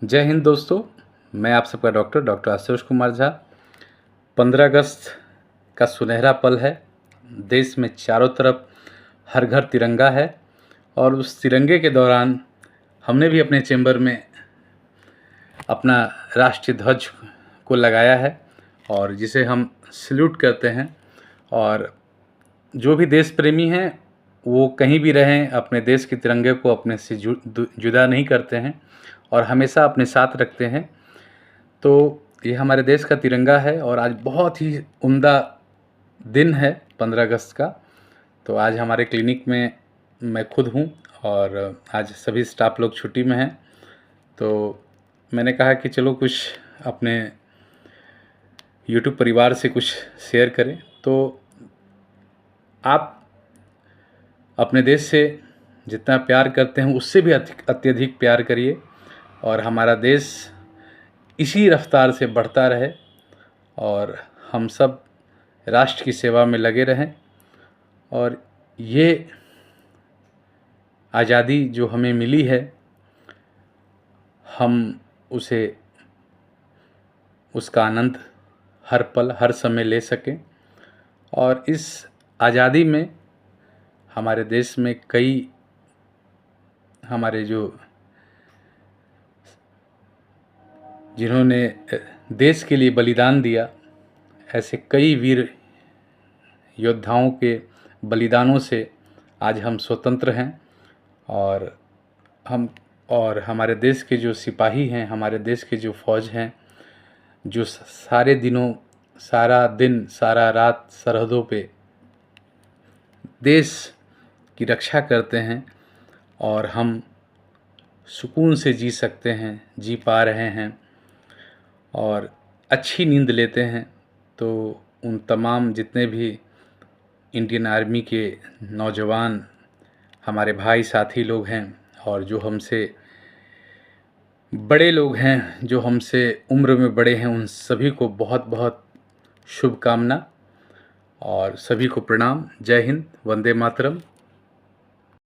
जय हिंद दोस्तों। मैं आप सबका डॉक्टर आशुतोष कुमार झा। 15 अगस्त का सुनहरा पल है। देश में चारों तरफ हर घर तिरंगा है और उस तिरंगे के दौरान हमने भी अपने चैम्बर में अपना राष्ट्रीय ध्वज को लगाया है और जिसे हम सल्यूट करते हैं। और जो भी देश प्रेमी हैं वो कहीं भी रहें, अपने देश के तिरंगे को अपने से जुदा नहीं करते हैं और हमेशा अपने साथ रखते हैं। तो ये हमारे देश का तिरंगा है और आज बहुत ही उम्दा दिन है 15 अगस्त का। तो आज हमारे क्लिनिक में मैं खुद हूँ और आज सभी स्टाफ लोग छुट्टी में हैं। तो मैंने कहा कि चलो कुछ अपने YouTube परिवार से कुछ शेयर करें। तो आप अपने देश से जितना प्यार करते हैं उससे भी अत्यधिक प्यार करिए और हमारा देश इसी रफ्तार से बढ़ता रहे और हम सब राष्ट्र की सेवा में लगे रहें। और ये आज़ादी जो हमें मिली है हम उसका आनंद हर पल हर समय ले सकें। और इस आज़ादी में हमारे देश में कई हमारे जिन्होंने देश के लिए बलिदान दिया, ऐसे कई वीर योद्धाओं के बलिदानों से आज हम स्वतंत्र हैं। और हमारे देश के जो सिपाही हैं, हमारे देश के जो फ़ौज हैं, जो सारे दिनों सारा दिन सारा रात सरहदों पे देश की रक्षा करते हैं और हम सुकून से जी सकते हैं, जी पा रहे हैं और अच्छी नींद लेते हैं। तो उन तमाम जितने भी इंडियन आर्मी के नौजवान हमारे भाई साथी लोग हैं और जो हमसे बड़े लोग हैं, जो हमसे उम्र में बड़े हैं, उन सभी को बहुत बहुत शुभकामना और सभी को प्रणाम। जय हिंद, वंदे मातरम।